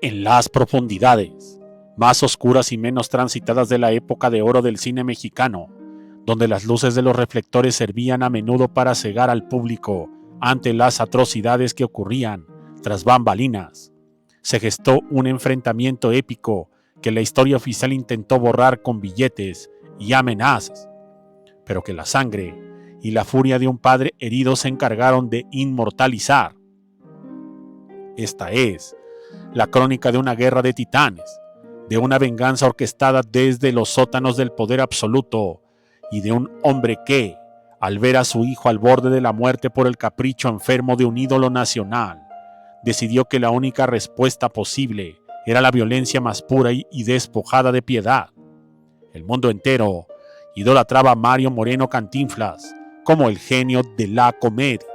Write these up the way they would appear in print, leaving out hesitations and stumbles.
En las profundidades más oscuras y menos transitadas de la época de oro del cine mexicano, donde las luces de los reflectores servían a menudo para cegar al público ante las atrocidades que ocurrían tras bambalinas, se gestó un enfrentamiento épico que la historia oficial intentó borrar con billetes y amenazas, pero que la sangre y la furia de un padre herido se encargaron de inmortalizar. Esta es la crónica de una guerra de titanes, de una venganza orquestada desde los sótanos del poder absoluto y de un hombre que, al ver a su hijo al borde de la muerte por el capricho enfermo de un ídolo nacional, decidió que la única respuesta posible era la violencia más pura y despojada de piedad. El mundo entero idolatraba a Mario Moreno Cantinflas como el genio de la comedia,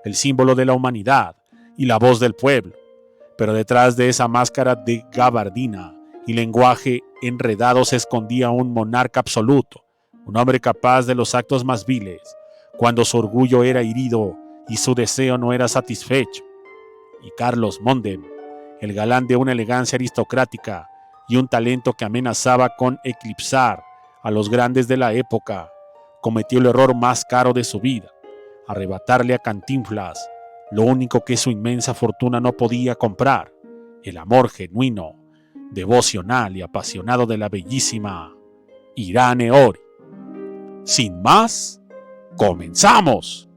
el símbolo de la humanidad y la voz del pueblo. Pero detrás de esa máscara de gabardina y lenguaje enredado se escondía un monarca absoluto, un hombre capaz de los actos más viles, cuando su orgullo era herido y su deseo no era satisfecho. Y Carlos Mondem, el galán de una elegancia aristocrática y un talento que amenazaba con eclipsar a los grandes de la época, cometió el error más caro de su vida: arrebatarle a Cantinflas lo único que su inmensa fortuna no podía comprar: el amor genuino, devocional y apasionado de la bellísima Irán Eori. Sin más, ¡comenzamos!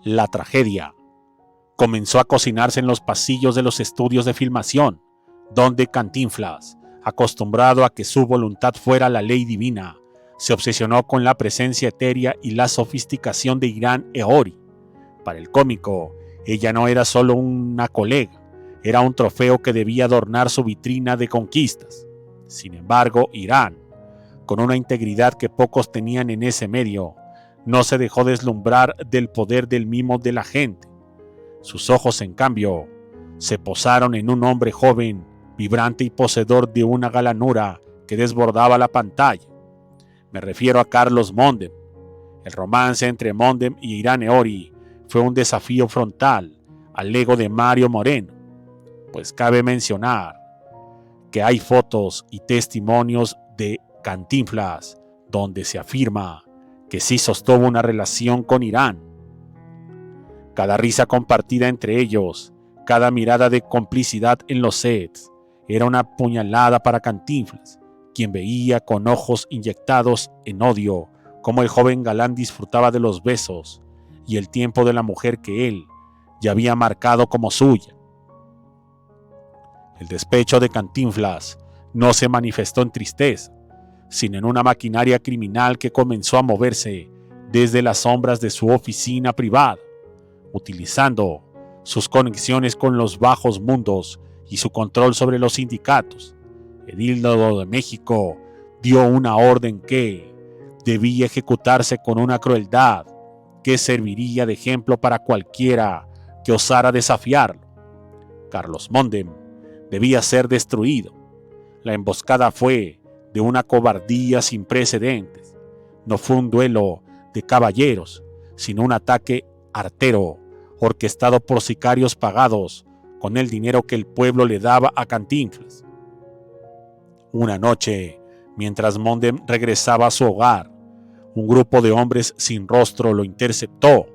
La tragedia comenzó a cocinarse en los pasillos de los estudios de filmación, donde Cantinflas, acostumbrado a que su voluntad fuera la ley divina, se obsesionó con la presencia etérea y la sofisticación de Irán Eori. Para el cómico, ella no era solo una colega, era un trofeo que debía adornar su vitrina de conquistas. Sin embargo, Irán, con una integridad que pocos tenían en ese medio, no se dejó deslumbrar del poder del mimo de la gente. Sus ojos, en cambio, se posaron en un hombre joven, vibrante y poseedor de una galanura que desbordaba la pantalla. Me refiero a Carlos Mondem. El romance entre Mondem y Irán Eori fue un desafío frontal al ego de Mario Moreno, pues cabe mencionar que hay fotos y testimonios de Cantinflas donde se afirma que sí sostuvo una relación con Irán. Cada risa compartida entre ellos, cada mirada de complicidad en los sets, era una puñalada para Cantinflas, quien veía con ojos inyectados en odio cómo el joven galán disfrutaba de los besos y el tiempo de la mujer que él ya había marcado como suya. El despecho de Cantinflas no se manifestó en tristeza, sino en una maquinaria criminal que comenzó a moverse desde las sombras de su oficina privada, utilizando sus conexiones con los bajos mundos y su control sobre los sindicatos. El Hídolo de México dio una orden que debía ejecutarse con una crueldad que serviría de ejemplo para cualquiera que osara desafiarlo. Carlos Mondem debía ser destruido. La emboscada fue de una cobardía sin precedentes. No fue un duelo de caballeros, sino un ataque artero, orquestado por sicarios pagados con el dinero que el pueblo le daba a Cantinflas. Una noche, mientras Mondem regresaba a su hogar, un grupo de hombres sin rostro lo interceptó.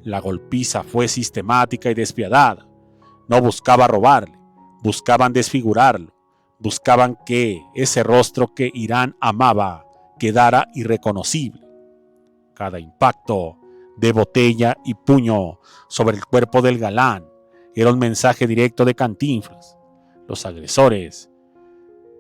La golpiza fue sistemática y despiadada. No buscaba robarle, buscaban desfigurarlo. Buscaban que ese rostro que Irán amaba quedara irreconocible. Cada impacto de botella y puño sobre el cuerpo del galán era un mensaje directo de Cantinflas. Los agresores,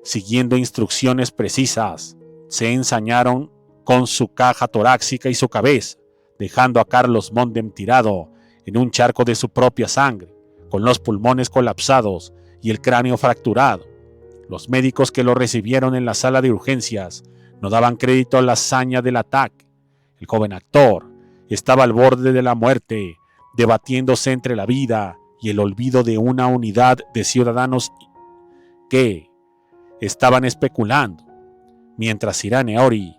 siguiendo instrucciones precisas, se ensañaron con su caja torácica y su cabeza, dejando a Carlos Mondem tirado en un charco de su propia sangre, con los pulmones colapsados y el cráneo fracturado. Los médicos que lo recibieron en la sala de urgencias no daban crédito a la hazaña del ataque. El joven actor estaba al borde de la muerte, debatiéndose entre la vida y el olvido de una unidad de ciudadanos que estaban especulando, mientras Irene Ori,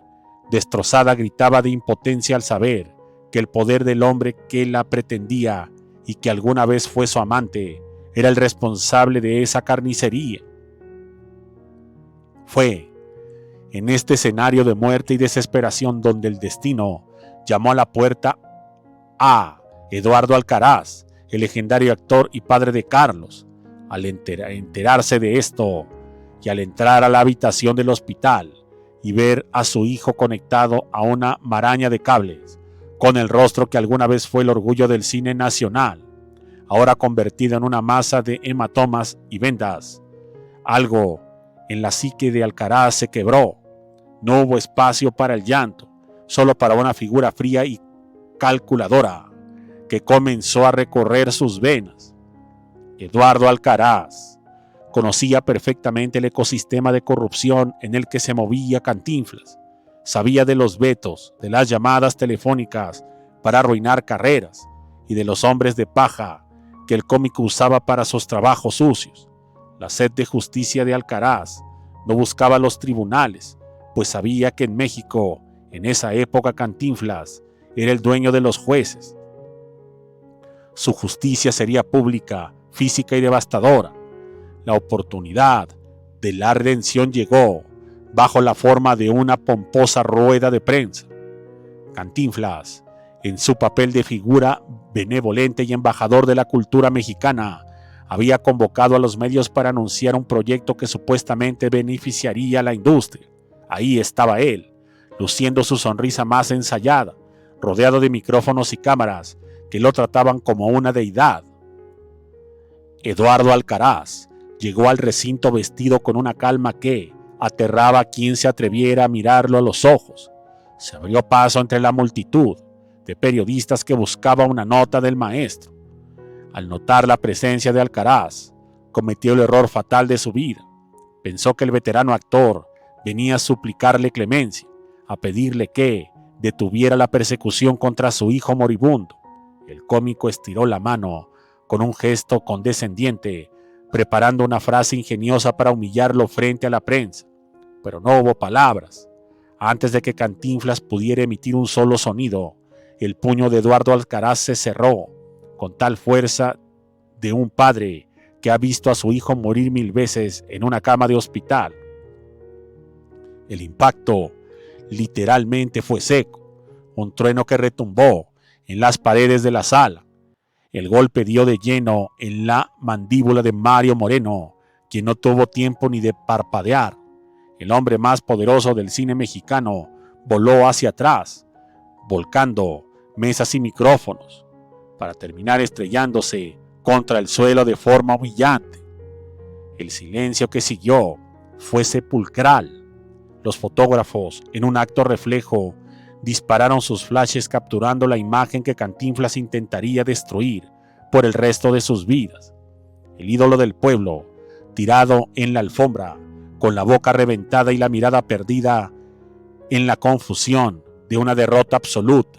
destrozada, gritaba de impotencia al saber que el poder del hombre que la pretendía y que alguna vez fue su amante era el responsable de esa carnicería. Fue en este escenario de muerte y desesperación donde el destino llamó a la puerta a Eduardo Alcaraz, el legendario actor y padre de Carlos. Al enterarse de esto y al entrar a la habitación del hospital y ver a su hijo conectado a una maraña de cables, con el rostro que alguna vez fue el orgullo del cine nacional, ahora convertido en una masa de hematomas y vendas, algo en la psique de Alcaraz se quebró. No hubo espacio para el llanto, solo para una figura fría y calculadora que comenzó a recorrer sus venas. Eduardo Alcaraz conocía perfectamente el ecosistema de corrupción en el que se movía Cantinflas. Sabía de los vetos, de las llamadas telefónicas para arruinar carreras y de los hombres de paja que el cómico usaba para sus trabajos sucios. La sed de justicia de Alcaraz no buscaba los tribunales, pues sabía que en México, en esa época, Cantinflas era el dueño de los jueces. Su justicia sería pública, física y devastadora. La oportunidad de la redención llegó bajo la forma de una pomposa rueda de prensa. Cantinflas, en su papel de figura benevolente y embajador de la cultura mexicana, había convocado a los medios para anunciar un proyecto que supuestamente beneficiaría a la industria. Ahí estaba él, luciendo su sonrisa más ensayada, rodeado de micrófonos y cámaras que lo trataban como una deidad. Eduardo Alcaraz llegó al recinto vestido con una calma que aterraba a quien se atreviera a mirarlo a los ojos. Se abrió paso entre la multitud de periodistas que buscaba una nota del maestro. Al notar la presencia de Alcaraz, cometió el error fatal de su vida. Pensó que el veterano actor venía a suplicarle clemencia, a pedirle que detuviera la persecución contra su hijo moribundo. El cómico estiró la mano con un gesto condescendiente, preparando una frase ingeniosa para humillarlo frente a la prensa. Pero no hubo palabras. Antes de que Cantinflas pudiera emitir un solo sonido, el puño de Eduardo Alcaraz se cerró con tal fuerza de un padre que ha visto a su hijo morir 1000 veces en una cama de hospital. El impacto literalmente fue seco, un trueno que retumbó en las paredes de la sala. El golpe dio de lleno en la mandíbula de Mario Moreno, quien no tuvo tiempo ni de parpadear. El hombre más poderoso del cine mexicano voló hacia atrás, volcando mesas y micrófonos, para terminar estrellándose contra el suelo de forma humillante. El silencio que siguió fue sepulcral. Los fotógrafos, en un acto reflejo, dispararon sus flashes capturando la imagen que Cantinflas intentaría destruir por el resto de sus vidas. El ídolo del pueblo, tirado en la alfombra, con la boca reventada y la mirada perdida en la confusión de una derrota absoluta.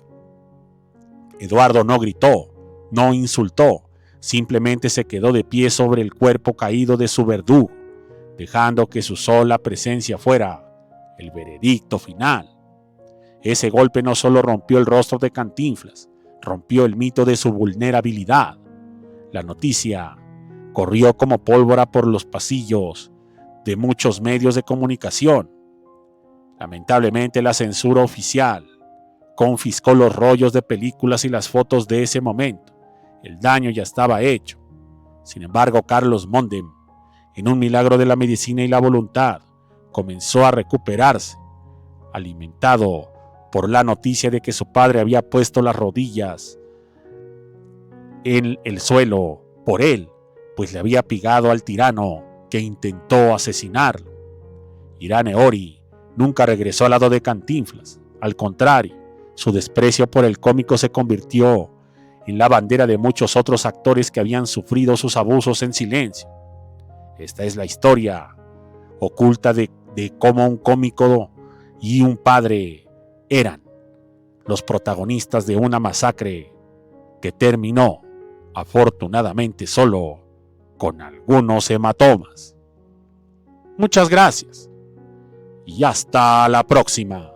Eduardo no gritó, no insultó, simplemente se quedó de pie sobre el cuerpo caído de su verdugo, dejando que su sola presencia fuera el veredicto final. Ese golpe no solo rompió el rostro de Cantinflas, rompió el mito de su vulnerabilidad. La noticia corrió como pólvora por los pasillos de muchos medios de comunicación. Lamentablemente, la censura oficial confiscó los rollos de películas y las fotos de ese momento. El daño ya estaba hecho. Sin embargo, Carlos Mondem, en un milagro de la medicina y la voluntad, comenzó a recuperarse, alimentado por la noticia de que su padre había puesto las rodillas en el suelo por él, pues le había pegado al tirano que intentó asesinarlo. Irene Ori nunca regresó al lado de Cantinflas. Al contrario, su desprecio por el cómico se convirtió en la bandera de muchos otros actores que habían sufrido sus abusos en silencio. Esta es la historia oculta de cómo un cómico y un padre eran los protagonistas de una masacre que terminó afortunadamente solo con algunos hematomas. Muchas gracias y hasta la próxima.